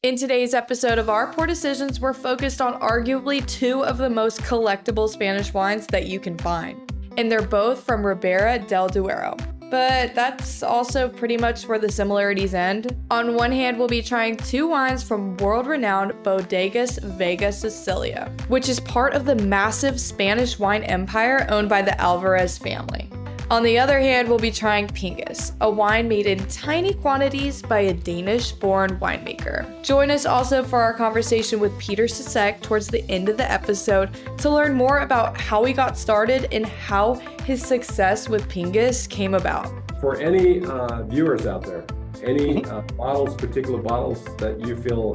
In today's episode of Our Poor Decisions, we're focused on arguably two of the most collectible Spanish wines that you can find. And they're both from Ribera del Duero. But that's also pretty much where the similarities end. On one hand, we'll be trying two wines from world-renowned Bodegas Vega Sicilia, which is part of the massive Spanish wine empire owned by the Alvarez family. On the other hand, we'll be trying Pingus, a wine made in tiny quantities by a Danish-born winemaker. Join us also for our conversation with Peter Sisseck towards the end of the episode to learn more about how he got started and how his success with Pingus came about. For any viewers out there, any particular bottles that you feel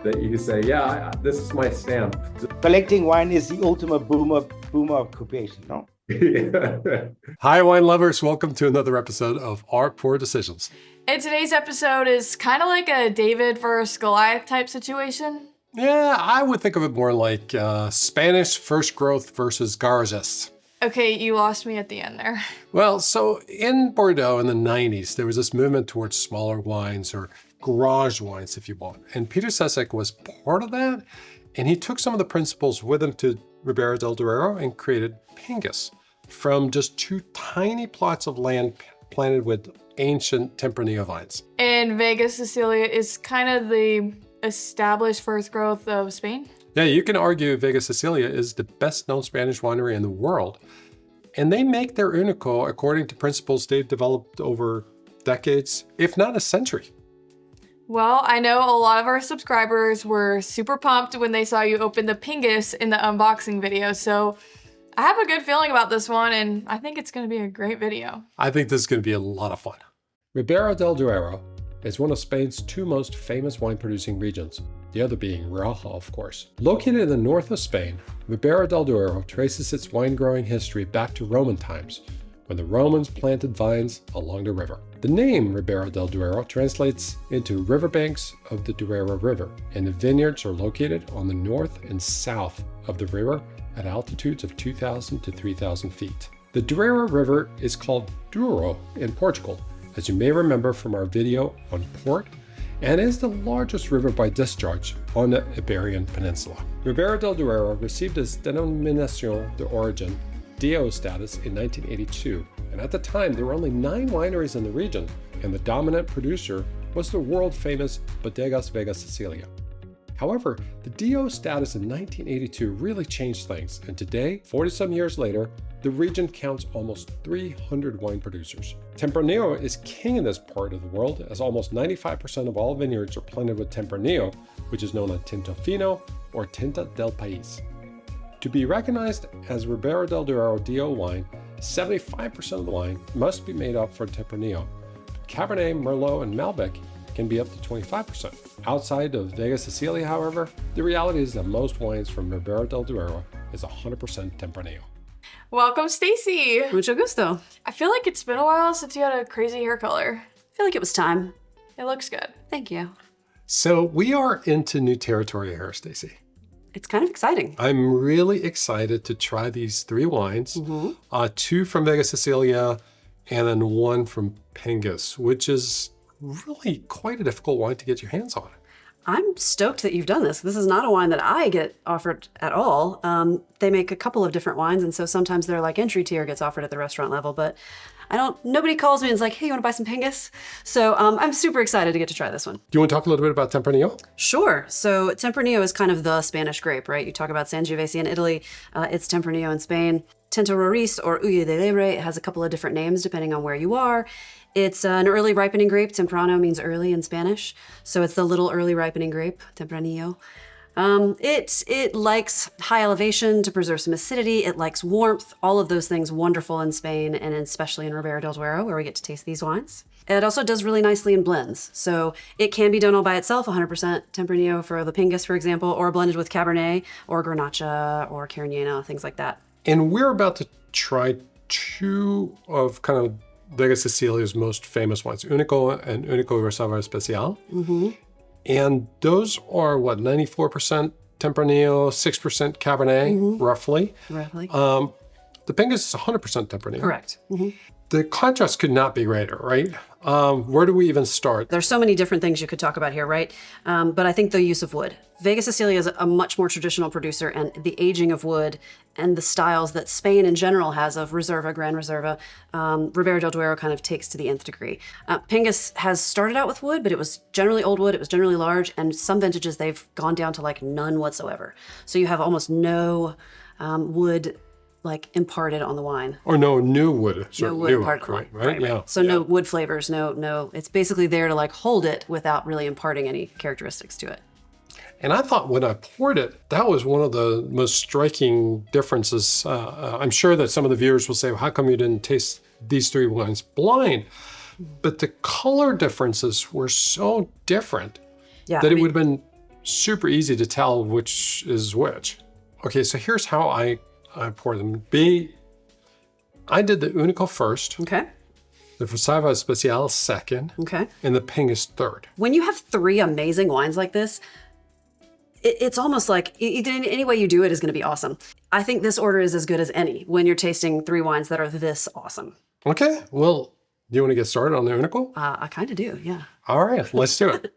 that you can say, yeah, this is my stamp. Collecting wine is the ultimate boomer occupation, no? Hi, wine lovers. Welcome to another episode of Our Poor Decisions. And today's episode is kind of like a David versus Goliath type situation. Yeah, I would think of it more like Spanish first growth versus Garagiste. Okay, you lost me at the end there. Well, so in Bordeaux in the 90s, there was this movement towards smaller wines or garage wines, if you want. And Peter Sisseck was part of that. And he took some of the principles with him to Ribera del Duero and created Pingus from just two tiny plots of land planted with ancient Tempranillo vines. And Vega-Sicilia is kind of the established first growth of Spain? Yeah, you can argue Vega-Sicilia is the best known Spanish winery in the world. And they make their Único according to principles they've developed over decades, if not a century. Well, I know a lot of our subscribers were super pumped when they saw you open the Pingus in the unboxing video, so I have a good feeling about this one, and I think it's going to be a great video. I think this is going to be a lot of fun. Ribera del Duero is one of Spain's two most famous wine-producing regions, the other being Rioja, of course. Located in the north of Spain, Ribera del Duero traces its wine-growing history back to Roman times, when the Romans planted vines along the river. The name Ribera del Duero translates into riverbanks of the Duero River, and the vineyards are located on the north and south of the river at altitudes of 2,000 to 3,000 feet. The Duero River is called Douro in Portugal, as you may remember from our video on port, and is the largest river by discharge on the Iberian Peninsula. Ribera del Duero received its Denominación de Origen DO status in 1982, and at the time there were only 9 wineries in the region, and the dominant producer was the world-famous Bodegas Vega Sicilia. However, the DO status in 1982 really changed things, and today, 40-some years later, the region counts almost 300 wine producers. Tempranillo is king in this part of the world, as almost 95% of all vineyards are planted with Tempranillo, which is known as Tinto Fino or Tinta del País. To be recognized as Ribera del Duero DO wine, 75% of the wine must be made up for Tempranillo. Cabernet, Merlot, and Malbec can be up to 25%. Outside of Vega Sicilia, however, the reality is that most wines from Ribera del Duero is 100% Tempranillo. Welcome, Stacey. Mucho gusto. I feel like it's been a while since you had a crazy hair color. I feel like it was time. It looks good. Thank you. So we are into new territory here, Stacey. It's kind of exciting. I'm really excited to try these 3 wines, 2 from Vega Sicilia and then 1 from Pingus, which is really quite a difficult wine to get your hands on. I'm stoked that you've done this. This is not a wine that I get offered at all. They make a couple of different wines, and so sometimes their like entry tier gets offered at the restaurant level, but nobody calls me and is like, hey, you want to buy some Pingus? So I'm super excited to get to try this one. Do you want to talk a little bit about Tempranillo? Sure. So Tempranillo is kind of the Spanish grape, right? You talk about Sangiovese in Italy, it's Tempranillo in Spain. Tinto Roriz or Ulla de Lebre has a couple of different names depending on where you are. It's an early ripening grape. Temprano means early in Spanish. So it's the little early ripening grape, Tempranillo. It likes high elevation to preserve some acidity. It likes warmth, all of those things wonderful in Spain and especially in Ribera del Duero where we get to taste these wines. It also does really nicely in blends. So it can be done all by itself, 100% Tempranillo for the Pingus, for example, or blended with Cabernet or Grenache or Carignano, things like that. And we're about to try 2 of kind of Vega Sicilia's most famous wines, Único and Único Reserva Especial. And those are, 94% Tempranillo, 6% Cabernet, roughly. Roughly. The Pingus is 100% Tempranillo. Correct. The contrast could not be greater, right? Where do we even start? There's so many different things you could talk about here, right? But I think the use of wood. Vega Sicilia is a much more traditional producer, and the aging of wood and the styles that Spain in general has of Reserva, Gran Reserva, Ribera del Duero kind of takes to the nth degree. Pingus has started out with wood, but it was generally old wood, it was generally large, and some vintages they've gone down to like none whatsoever. So you have almost no wood like imparted on the wine. Or no new wood. No wood imparted, right? Yeah. So no wood flavors, no. It's basically there to like hold it without really imparting any characteristics to it. And I thought when I poured it, that was one of the most striking differences. I'm sure that some of the viewers will say, well, how come you didn't taste these three wines blind? But the color differences were so different that it would have been super easy to tell which is which. Okay, so here's how I pour them. I did the Único first. Okay. The Reserva Especial second. Okay. And the Pingus third. When you have three amazing wines like this, it's almost like any way you do it is going to be awesome. I think this order is as good as any when you're tasting three wines that are this awesome. Okay, well, do you want to get started on the Único? I kind of do, yeah. All right, let's do it.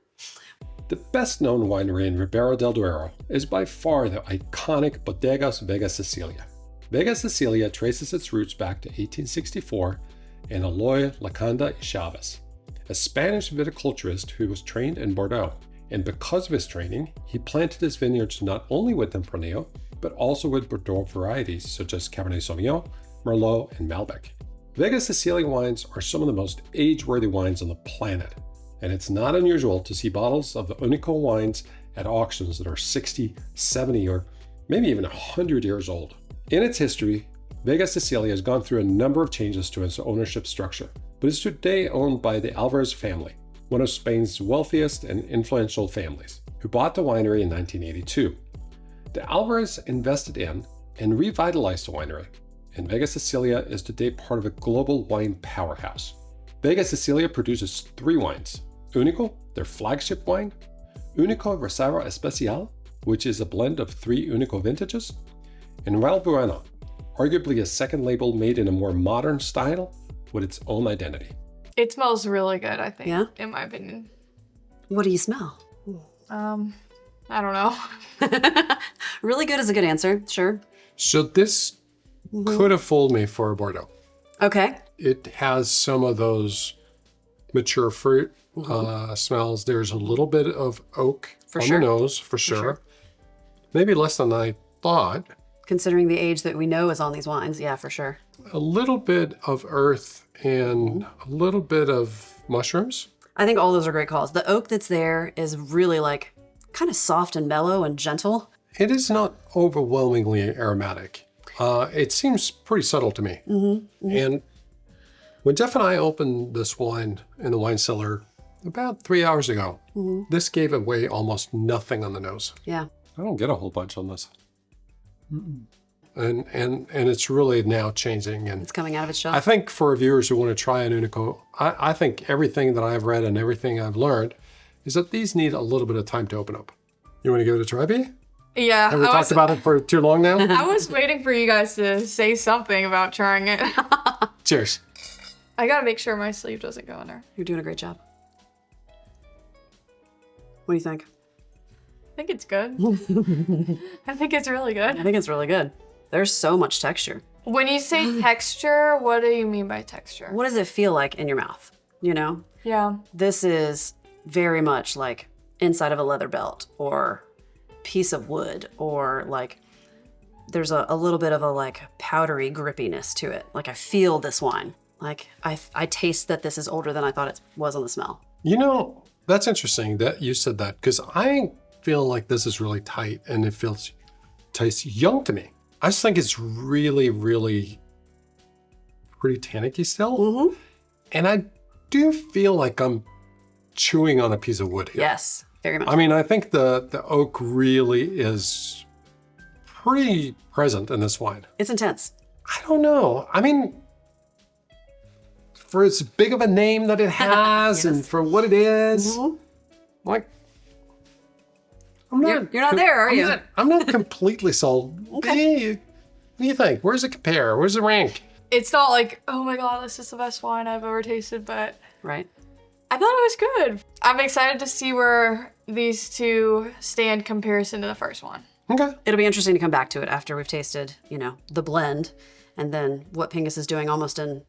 The best known winery in Ribera del Duero is by far the iconic Bodegas Vega Sicilia. Vega Sicilia traces its roots back to 1864 and Eloy Lacanda y Chavez, a Spanish viticulturist who was trained in Bordeaux. And because of his training, he planted his vineyards not only with Tempranillo, but also with Bordeaux varieties such as Cabernet Sauvignon, Merlot, and Malbec. Vega Sicilia wines are some of the most age-worthy wines on the planet, and it's not unusual to see bottles of the Único wines at auctions that are 60, 70, or maybe even 100 years old. In its history, Vega Sicilia has gone through a number of changes to its ownership structure, but is today owned by the Alvarez family, one of Spain's wealthiest and influential families, who bought the winery in 1982. The Alvarez invested in and revitalized the winery, and Vega Sicilia is today part of a global wine powerhouse. Vega Sicilia produces three wines: Único, their flagship wine, Único Reserva Especial, which is a blend of three Único vintages, and Bueno, arguably a second label made in a more modern style with its own identity. It smells really good, I think, Yeah? in my opinion. What do you smell? I don't know. Really good is a good answer, sure. So this could have fooled me for a Bordeaux. Okay. It has some of those mature fruit smells. There's a little bit of oak on the nose, for sure. Maybe less than I thought. Considering the age that we know is on these wines, yeah, for sure. A little bit of earth and a little bit of mushrooms. I think all those are great calls. The oak that's there is really like kind of soft and mellow and gentle. It is not overwhelmingly aromatic. It seems pretty subtle to me. And when Jeff and I opened this wine in the wine cellar about 3 hours ago, this gave away almost nothing on the nose. Yeah. I don't get a whole bunch on this. And it's really now changing. And It's coming out of its shell. I think for viewers who want to try an Único, I think everything that I've read and everything I've learned is that these need a little bit of time to open up. You want to give it a try, B? Yeah. Have we talked about it for too long now? I was waiting for you guys to say something about trying it. Cheers. I gotta make sure my sleeve doesn't go in there. You're doing a great job. What do you think? I think it's good. I think it's really good. I think it's really good. There's so much texture. When you say texture, what do you mean by texture? What does it feel like in your mouth? You know? Yeah. This is very much like inside of a leather belt or piece of wood, or like there's a little bit of a like powdery grippiness to it. Like I feel this wine. Like I taste that this is older than I thought it was on the smell. You know, that's interesting that you said that, because I feel like this is really tight and it tastes young to me. I just think it's really, really pretty tannicky still. And I do feel like I'm chewing on a piece of wood here. Yes, very much. I mean, I think the oak really is pretty present in this wine. It's intense. I don't know. I mean, for as big of a name that it has and for what it is, like, I'm not. You're not there, are you? I'm not completely sold. Okay. What do you think? Where's it compare? Where's the rank? It's not like, oh my God, this is the best wine I've ever tasted, but Right. I thought it was good. I'm excited to see where these two stand in comparison to the first one. Okay. It'll be interesting to come back to it after we've tasted, the blend, and then what Pingus is doing almost in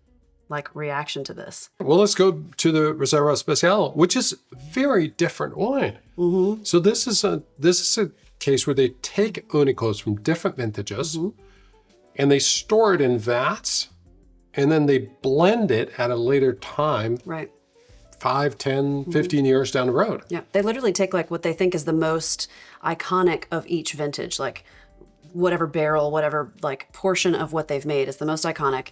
like reaction to this. Well, let's go to the Reserva Especial, which is very different wine. Mm-hmm. So this is a case where they take Unicos from different vintages and they store it in vats, and then they blend it at a later time, Right. 5, 10, 15 years down the road. Yeah. They literally take like what they think is the most iconic of each vintage, like whatever barrel, whatever like portion of what they've made is the most iconic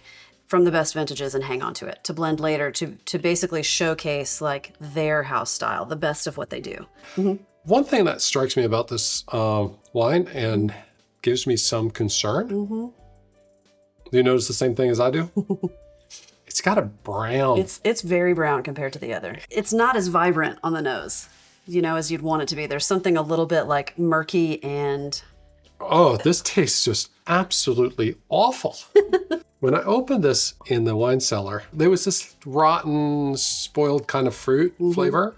from the best vintages, and hang on to it to blend later to basically showcase like their house style, the best of what they do. One thing that strikes me about this wine and gives me some concern, do you notice the same thing as I do? It's got a brown. It's very brown compared to the other. It's not as vibrant on the nose, as you'd want it to be. There's something a little bit like murky and... Oh, this tastes just absolutely awful. When I opened this in the wine cellar, there was this rotten, spoiled kind of fruit flavor.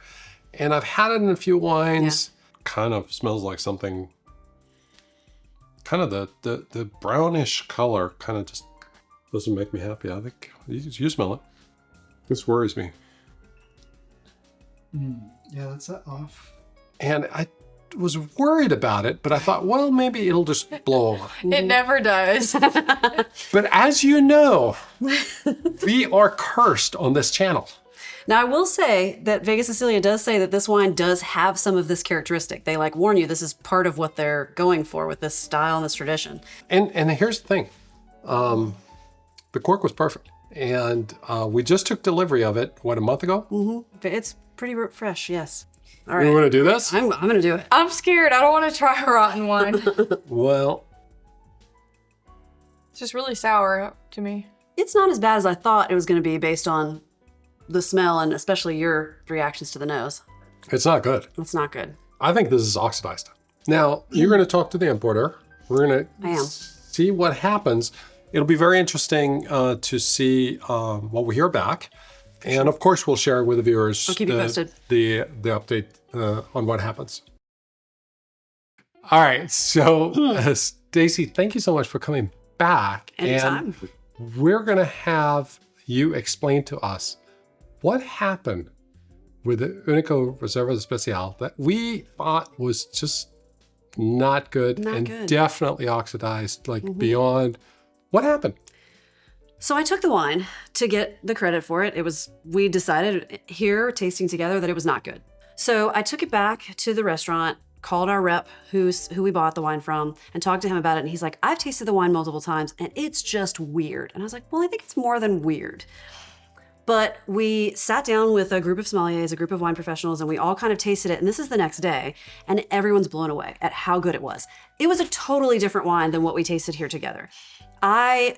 And I've had it in a few wines. Kind of smells like something, kind of the brownish color kind of just doesn't make me happy. I think you smell it. This worries me. Yeah, that's off. And I was worried about it, but I thought, well, maybe it'll just blow over. It never does. But as you know, we are cursed on this channel. Now, I will say that Vega-Sicilia does say that this wine does have some of this characteristic. They like warn you this is part of what they're going for with this style and this tradition. And here's the thing. The cork was perfect. And we just took delivery of it, what, a month ago? It's pretty fresh, yes. All You right, want to do this? I'm going to do it. I'm scared. I don't want to try a rotten one. Well, It's just really sour to me. It's not as bad as I thought it was going to be based on the smell and especially your reactions to the nose. it's not good. It's not good. I think this is oxidized. Now, you're going to talk to the importer. We're going I am. to see what happens. It'll be very interesting to see what we hear back. And of course, we'll share with the viewers I'll keep you posted. the update on what happens. All right. So, Stacey, thank you so much for coming back. Anytime. And we're going to have you explain to us what happened with the Único Reserva Especial that we thought was just not good Not good. definitely oxidized, like beyond. What happened? So I took the wine to get the credit for it. We decided here, tasting together, that it was not good. So I took it back to the restaurant, called our rep, who we bought the wine from, and talked to him about it. And he's like, I've tasted the wine multiple times, and it's just weird. And I was like, well, I think it's more than weird. But we sat down with a group of sommeliers, a group of wine professionals, and we all kind of tasted it. And this is the next day, and everyone's blown away at how good it was. It was a totally different wine than what we tasted here together. I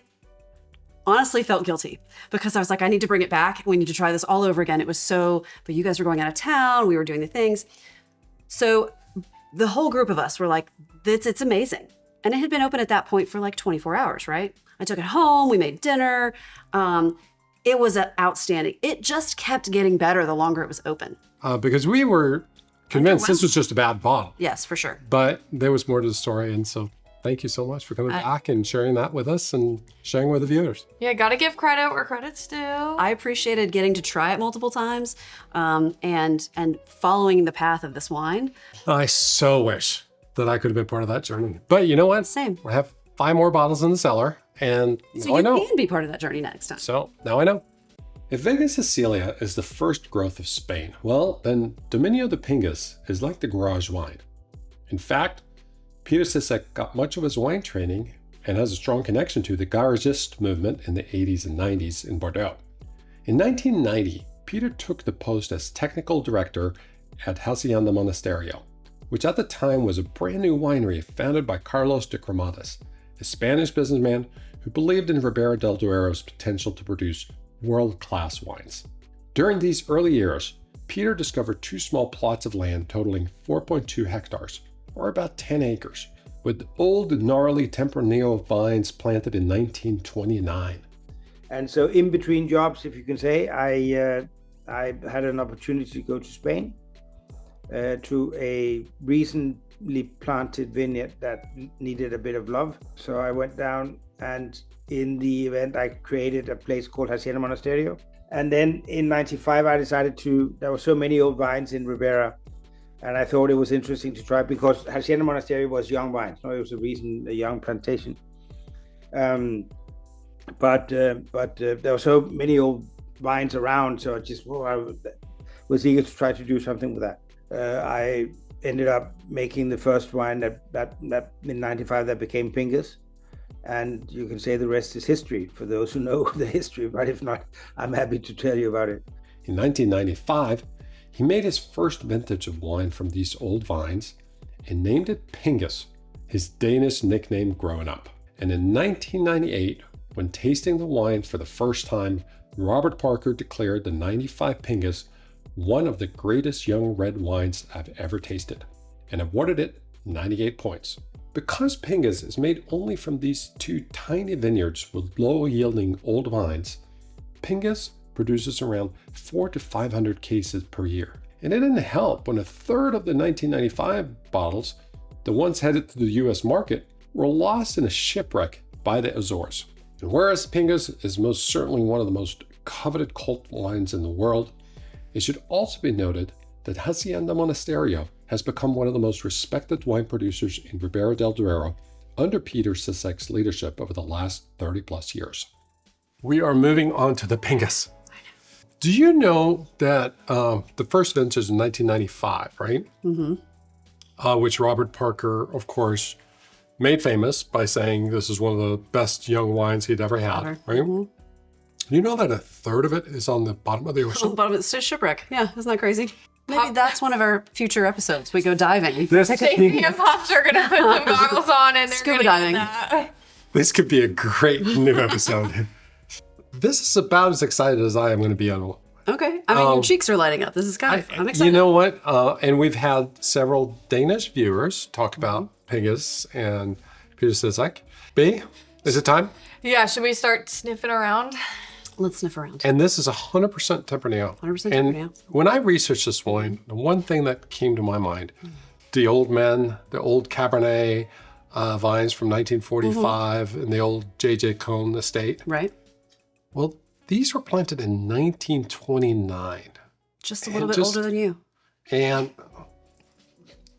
honestly felt guilty because I was like, I need to bring it back. We need to try this all over again. It was but you guys were going out of town. We were doing the things. So the whole group of us were like, it's amazing. And it had been open at that point for like 24 hours, right? I took it home. We made dinner. It was outstanding. It just kept getting better the longer it was open. Because we were convinced this was just a bad bottle, Yes, for sure. but there was more to the story. And so thank you so much for coming back and sharing that with us and sharing with the viewers. Yeah, gotta give credit where credit's due. I appreciated getting to try it multiple times and following the path of this wine. I so wish that I could have been part of that journey. But you know what? Same. We have 5 more bottles in the cellar, and So now I you know. can be part of that journey next time. So now I know. If Vega-Sicilia is the first growth of Spain, well, then Dominio de Pingus is like the garage wine. In fact, Peter Sisseck got much of his wine training and has a strong connection to the Garagiste movement in the 80s and 90s in Bordeaux. In 1990, Peter took the post as technical director at Hacienda Monasterio, which at the time was a brand new winery founded by Carlos de Cremades, a Spanish businessman who believed in Ribera del Duero's potential to produce world-class wines. During these early years, Peter discovered 2 small plots of land totaling 4.2 hectares, or about 10 acres, with old gnarly Tempranillo vines planted in 1929. And so in between jobs, if you can say, I had an opportunity to go to Spain to a recently planted vineyard that needed a bit of love. So I went down, and in the event I created a place called Hacienda Monasterio. And then in 95, I decided there were so many old vines in Ribera, and I thought it was interesting to try, because Hacienda Monasterio was young vines. No, it was a young plantation. But there were so many old vines around, so I was eager to try to do something with that. I ended up making the first wine that in 95 that became Pingus. And you can say the rest is history for those who know the history, but if not, I'm happy to tell you about it. In 1995, he made his first vintage of wine from these old vines and named it Pingus, his Danish nickname growing up. And in 1998, when tasting the wine for the first time, Robert Parker declared the 95 Pingus one of the greatest young red wines I've ever tasted, and awarded it 98 points. Because Pingus is made only from these two tiny vineyards with low-yielding old vines, Pingus produces around 400 to 500 cases per year. And it didn't help when a third of the 1995 bottles, the ones headed to the US market, were lost in a shipwreck by the Azores. And whereas Pingus is most certainly one of the most coveted cult wines in the world, it should also be noted that Hacienda Monasterio has become one of the most respected wine producers in Ribera del Duero under Peter Sisseck's leadership over the last 30 plus years. We are moving on to the Pingus. Do you know that the first vintage is in 1995, right? Mm-hmm. Which Robert Parker, of course, made famous by saying this is one of the best young wines he'd ever had, right? Mm-hmm. You know that a third of it is on the bottom of the ocean? On the bottom of the shipwreck. Yeah, isn't that crazy? Maybe that's one of our future episodes. We go diving. Stacey and Pops are gonna put some goggles on and they're scuba gonna diving. This could be a great new episode. This is about as excited as I am going to be on. Okay. I mean, your cheeks are lighting up. This is kind of, I'm excited. You know what? And we've had several Danish viewers talk about Pingus and Peter Sisseck. B, is it time? Yeah, should we start sniffing around? Let's sniff around. And this is 100% Tempranillo. 100% And Tempranillo. when I researched this wine, the one thing that came to my mind, the old men, the old Cabernet vines from 1945 and the old J.J. Cohn estate. Right. Well, these were planted in 1929. Just a little bit older than you. And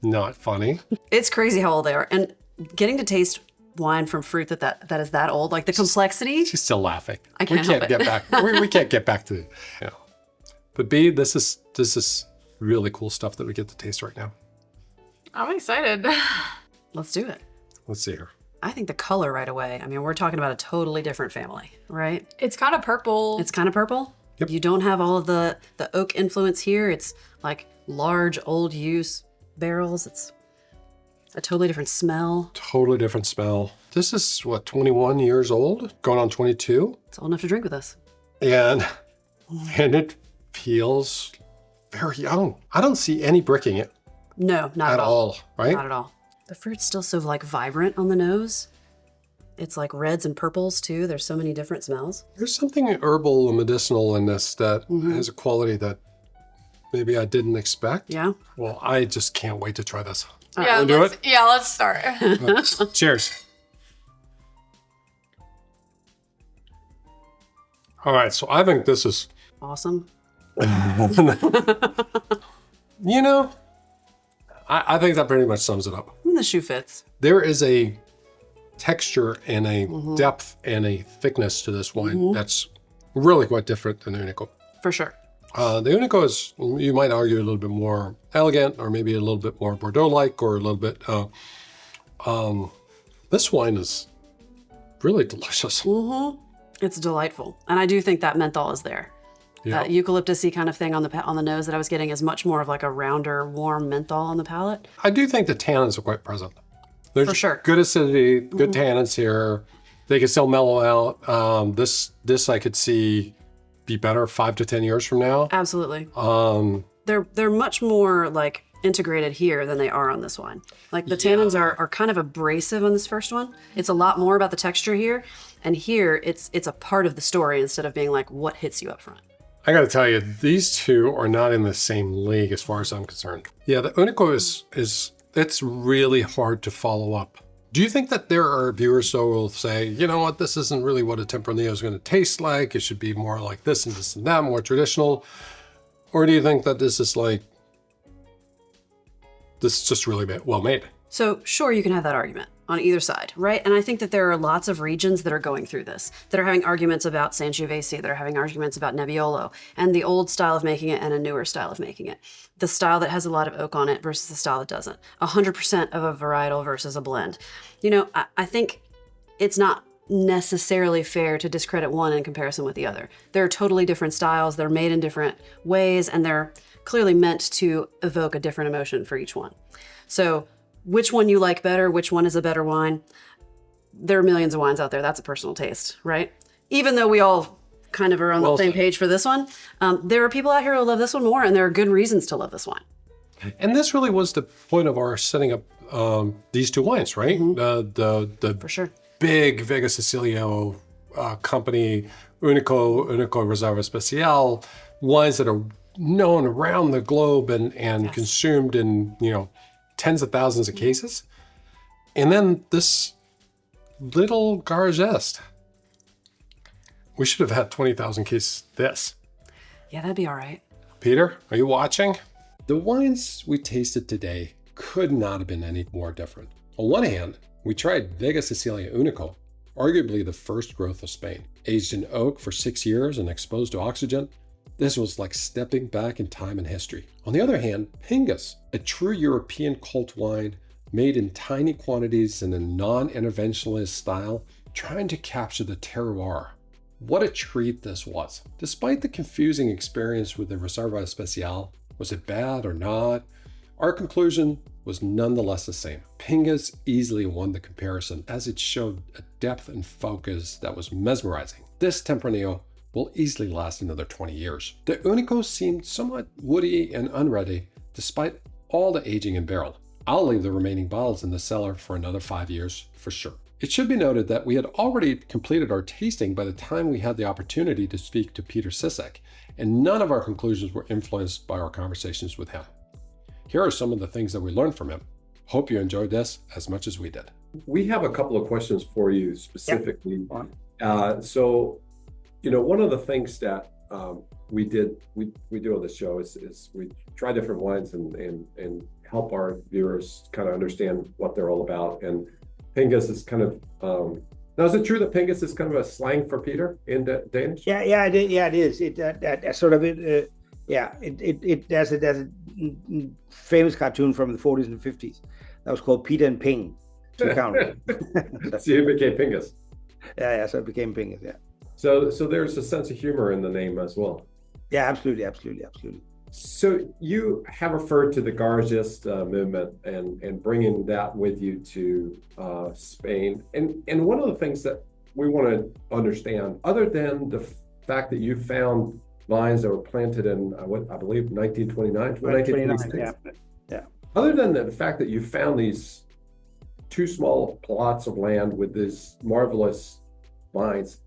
not funny. It's crazy how old they are. And getting to taste wine from fruit that is that old, like the complexity. She's still laughing. I can't help it. Get back. we can't get back to it. Yeah. But B, this is really cool stuff that we get to taste right now. I'm excited. Let's do it. Let's see here. I think the color right away. I mean, we're talking about a totally different family, right? It's kind of purple. It's kind of purple. Yep. You don't have all of the oak influence here. It's like large old use barrels. It's a totally different smell. Totally different smell. This is what, 21 years old, going on 22. It's old enough to drink with us. And it feels very young. I don't see any bricking it No, not at all, right? Not at all. The fruit's still so like vibrant on the nose. It's like reds and purples too. There's so many different smells. There's something herbal and medicinal in this that has a quality that maybe I didn't expect. Yeah. Well, I just can't wait to try this. Yeah, Wanna do it? yeah, let's start. Cheers. All right, so I think this is, Awesome. you know, I think that pretty much sums it up. And the shoe fits. There is a texture and a depth and a thickness to this wine that's really quite different than the Único. For sure. The Único is, you might argue, a little bit more elegant, or maybe a little bit more Bordeaux-like, or a little bit, this wine is really delicious. It's delightful. And I do think that menthol is there. Yeah. That eucalyptus-y kind of thing on the nose that I was getting is much more of like a rounder, warm menthol on the palate. I do think the tannins are quite present. There's For sure. good acidity, good tannins here. They can still mellow out. This I could see be better 5 to 10 years from now. Absolutely. Um, They're much more like integrated here than they are on this wine. Like the tannins are kind of abrasive on this first one. It's a lot more about the texture here. And here it's a part of the story instead of being like what hits you up front. I gotta tell you, these two are not in the same league as far as I'm concerned. Yeah, the Único it's really hard to follow up. Do you think that there are viewers who will say, you know what, this isn't really what a Tempranillo is gonna taste like. It should be more like this and this and that, more traditional. Or do you think that this is like, this is just really well made? So sure, you can have that argument on either side, right? And I think that there are lots of regions that are going through this, that are having arguments about Sangiovese, that are having arguments about Nebbiolo, and the old style of making it and a newer style of making it. The style that has a lot of oak on it versus the style that doesn't. 100% of a varietal versus a blend. You know, I think it's not necessarily fair to discredit one in comparison with the other. They're totally different styles, they're made in different ways, and they're clearly meant to evoke a different emotion for each one. So which one you like better, which one is a better wine, there are millions of wines out there. That's a personal taste, right? Even though we all kind of are on the same page for this one, there are people out here who love this one more, and there are good reasons to love this wine. And this really was the point of our setting up these two wines, right? The For sure. big Vega-Sicilia company, Único Reserva Especial, wines that are known around the globe and Yes. consumed in, you know, tens of thousands of cases. And then this little Garagiste. We should have had 20,000 cases of this. Yeah, that'd be all right. Peter, are you watching? The wines we tasted today could not have been any more different. On one hand, we tried Vega-Sicilia Unico, arguably the first growth of Spain. Aged in oak for 6 years and exposed to oxygen, this was like stepping back in time and history. On the other hand, Pingus, a true European cult wine made in tiny quantities in a non-interventionalist style, trying to capture the terroir. What a treat this was. Despite the confusing experience with the Reserva Especial, was it bad or not? Our conclusion was nonetheless the same. Pingus easily won the comparison as it showed a depth and focus that was mesmerizing. This Tempranillo will easily last another 20 years. The Único seemed somewhat woody and unready despite all the aging in barrel. I'll leave the remaining bottles in the cellar for another 5 years for sure. It should be noted that we had already completed our tasting by the time we had the opportunity to speak to Peter Sisseck, and none of our conclusions were influenced by our conversations with him. Here are some of the things that we learned from him. Hope you enjoyed this as much as we did. We have a couple of questions for you specifically. So, you know, one of the things that we do on this show is we try different wines and help our viewers kind of understand what they're all about. And Pingus is kind of now, is it true that Pingus is kind of a slang for Peter in Danish? Yeah, it is. There's a famous cartoon from the 40s and 50s that was called Peter and Ping, to count. So it became Pingus. So it became Pingus. Yeah. So there's a sense of humor in the name as well. Yeah, absolutely. So you have referred to the Garagiste movement and bringing that with you to Spain. And one of the things that we want to understand, other than the fact that you found vines that were planted in, what I believe, 1926. Yeah. Other than the fact that you found these two small plots of land with these marvelous vines,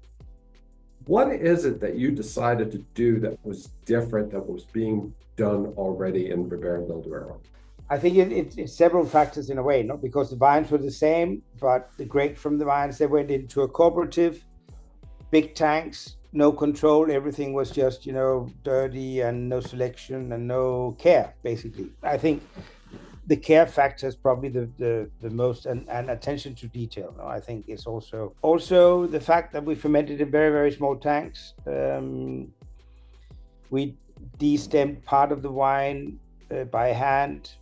what is it that you decided to do that was different, that was being done already in Ribera del Duero? I think it's several factors in a way, not because the vines were the same, but the grapes from the vines, they went into a cooperative, big tanks, no control, everything was just, dirty and no selection and no care, basically. I think the care factor is probably the most, and attention to detail. I think it's also the fact that we fermented in very, very small tanks. We destemmed part of the wine by hand.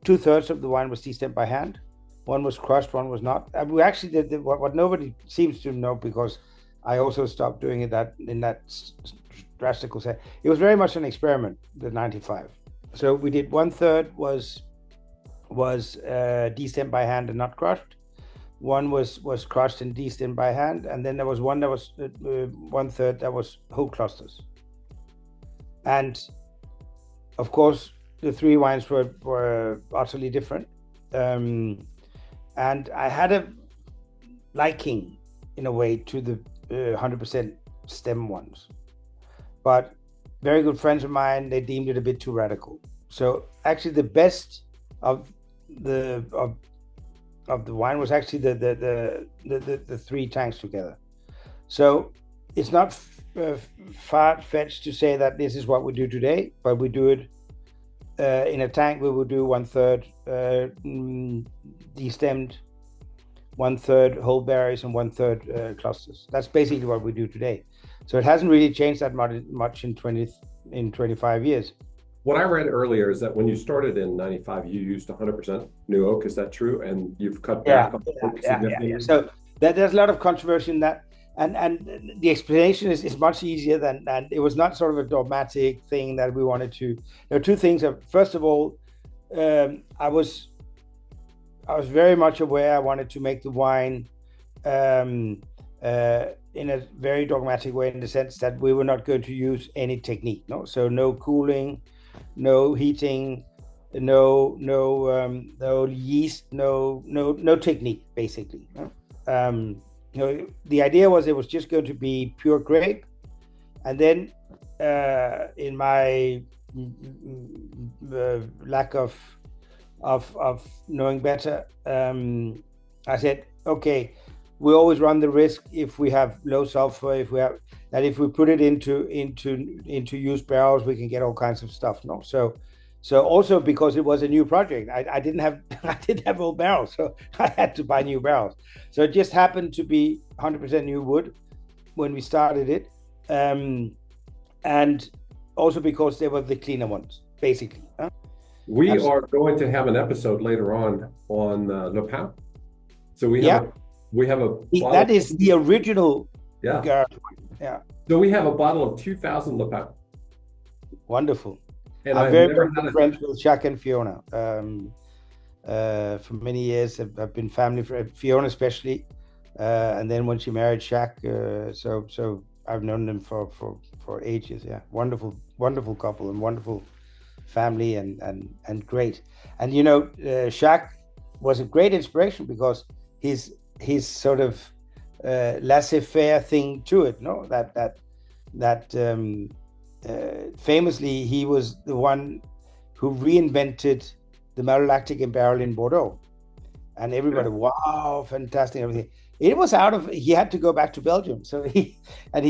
2/3 of the wine was destemmed by hand. One was crushed, one was not. We actually did what nobody seems to know, because I also stopped doing it in that drastic way. It was very much an experiment, the 95. So we did 1/3 was destemmed by hand and not crushed. One was crushed and destemmed by hand, and then there was one that was 1/3 that was whole clusters. And of course, the three wines were utterly different. And I had a liking, in a way, to the 100% stem ones. But very good friends of mine, they deemed it a bit too radical. So actually the best of the wine was actually the three tanks together. So it's not far-fetched to say that this is what we do today, but we do it in a tank. We will do 1/3 destemmed, 1/3 whole berries, and 1/3 clusters. That's basically what we do today. So it hasn't really changed that much in 25 years. What I read earlier is that when you started in 95, you used 100% new oak. Is that true? And you've cut back on oak significantly? Yeah. So there's a lot of controversy in that. And the explanation is much easier than it was not sort of a dogmatic thing that we wanted to. There are two things. First of all, I was very much aware I wanted to make the wine in a very dogmatic way, in the sense that we were not going to use any technique. No, so no cooling, no heating, no yeast, no technique, basically. The idea was it was just going to be pure grape, and then in my lack of knowing better, I said, okay, we always run the risk, if we have low sulfur, if we put it into used barrels, we can get all kinds of stuff. No, so also because it was a new project, I didn't have old barrels, so I had to buy new barrels. So it just happened to be 100% new wood when we started it, and also because they were the cleaner ones, basically. We are going to have an episode later on Le Pin. So we have a that is the original. Yeah. Yeah. So we have a bottle of 2000 Le Pin. Wonderful. And I'm I've very never good had friends with Jacques and Fiona. For many years, I've been family for Fiona especially, and then when she married Jacques, so I've known them for ages. Yeah, wonderful couple and wonderful family and great. And Jacques was a great inspiration because his sort of laissez-faire thing to it. No, that famously he was the one who reinvented the malolactic in barrel in Bordeaux, and everybody, wow, fantastic, everything. It was he had to go back to Belgium, so he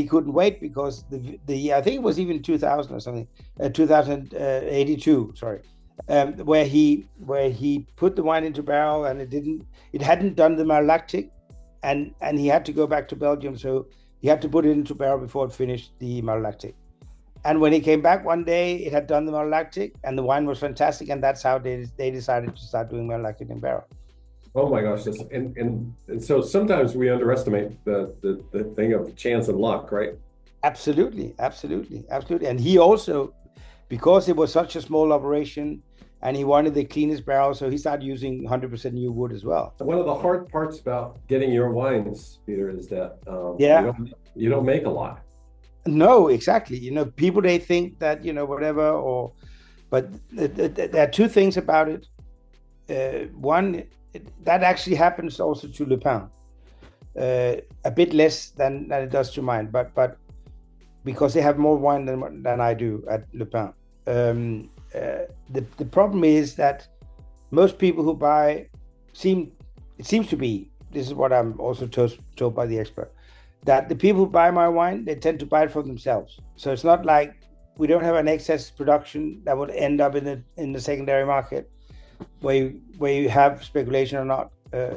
couldn't wait, because the I think it was even 2000 or something, 2082, sorry, where he put the wine into barrel, and it hadn't done the malolactic, and he had to go back to Belgium, so he had to put it into barrel before it finished the malolactic. And when he came back one day, it had done the malolactic, and the wine was fantastic, and that's how they decided to start doing malolactic in barrel. Oh my gosh! And so sometimes we underestimate the thing of chance and luck, right? Absolutely. And he also, because it was such a small operation, and he wanted the cleanest barrel, so he started using 100% new wood as well. One of the hard parts about getting your wines, Peter, is that you don't make a lot. No, exactly. People, they think that, whatever, but there are two things about it. One, that actually happens also to Le Pin, a bit less than it does to mine, but because they have more wine than I do at Le Pin. The problem is that most people who buy it seems to be, this is what I'm also told by the expert, that the people who buy my wine, they tend to buy it for themselves. So it's not like we don't have an excess production that would end up in the secondary market where you have speculation or not.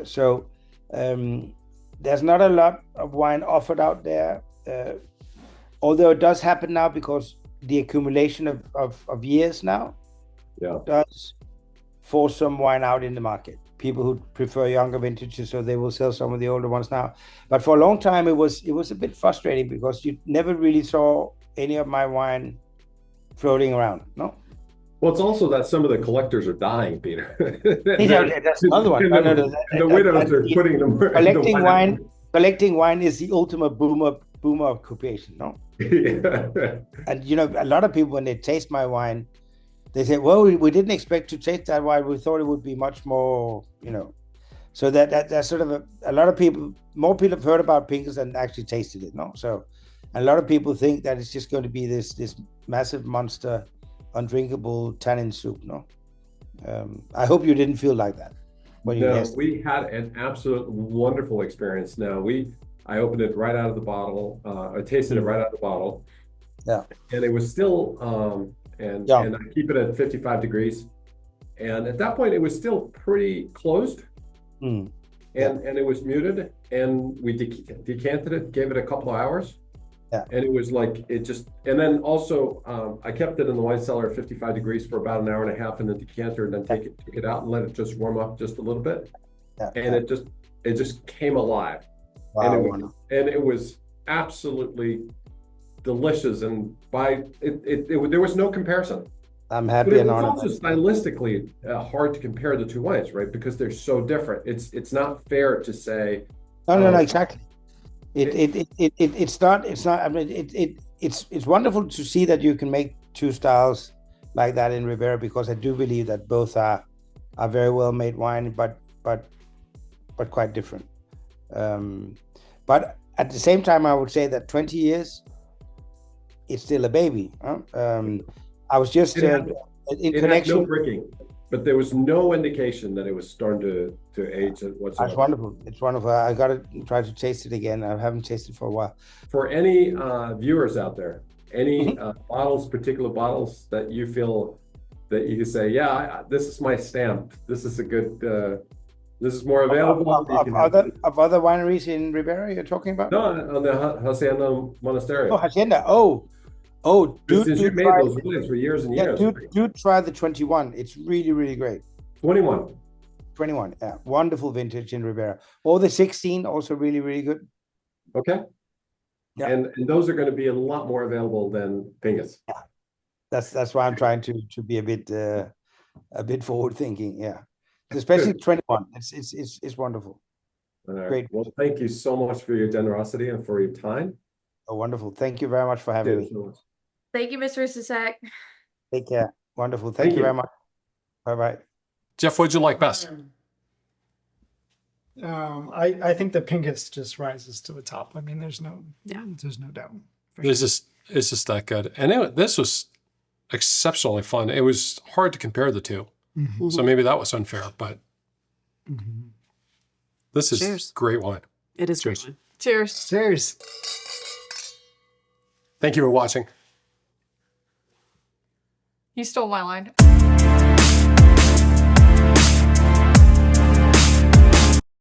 So there's not a lot of wine offered out there, although it does happen now because the accumulation of years now does force some wine out in the market. People who prefer younger vintages, so they will sell some of the older ones now. But for a long time, it was a bit frustrating because you never really saw any of my wine floating around. No. Well, it's also that some of the collectors are dying, Peter. That's another one. The widows are putting them. Collecting wine is the ultimate boomer occupation. No. Yeah. And a lot of people, when they taste my wine, they said, well, we didn't expect to taste that wine. We thought it would be much more, you know. So that's sort of a lot of people, more people have heard about Pingus than actually tasted it, no? So a lot of people think that it's just going to be this massive monster, undrinkable tannin soup, no? I hope you didn't feel like that when you tasted it. We had an absolute wonderful experience. Now, I opened it right out of the bottle. I tasted it right out of the bottle. Yeah. And it was still, and I keep it at 55 degrees. And at that point, it was still pretty closed. And it was muted. And we decanted it, gave it a couple of hours. Yeah. And it was like, and then also, I kept it in the wine cellar at 55 degrees for about an hour and a half in the decanter, and then took it out and let it just warm up just a little bit. Yeah. And it just came alive. Wow. And it was absolutely delicious. And there was no comparison. I'm happy but it and was honored. also stylistically hard to compare the two wines, right? Because they're so different. It's not fair to say. No, exactly. It's not. I mean, it's wonderful to see that you can make two styles like that in Ribera, because I do believe that both are very well made wine, but quite different. But at the same time, I would say that 20 years, it's still a baby. I was just in connection. Had no bricking, but there was no indication that it was starting to age whatsoever. That's wonderful. It's wonderful. I got to try to taste it again. I haven't tasted for a while. For any viewers out there, any particular bottles that you feel that you can say, yeah, this is my stamp. This is a good. This is more available. Of other wineries in Ribera you're talking about? No, on the Hacienda Monasterio. Oh, Hacienda. Oh, since you made those wines for years and years. Do try the 21. It's really, really great. 21. 21, yeah. Wonderful vintage in Ribera. Or the 16, also really, really good. Okay. Yeah. And those are going to be a lot more available than Pingus. Yeah. That's why I'm trying to be a bit forward thinking. Yeah. Especially 21. It's wonderful. All right. Great. Well, thank you so much for your generosity and for your time. Oh, wonderful. Thank you very much for having me. Thank you, Mr. Sisseck. Take care. Wonderful. Thank you very much. Bye-bye. Jeff, what'd you like best? I think the Pingus just rises to the top. I mean, there's no doubt. It's just that good. And this was exceptionally fun. It was hard to compare the two. Mm-hmm. So maybe that was unfair, but this is Cheers. Great wine. It is Cheers. great wine. Cheers. Cheers. Thank you for watching. You stole my line.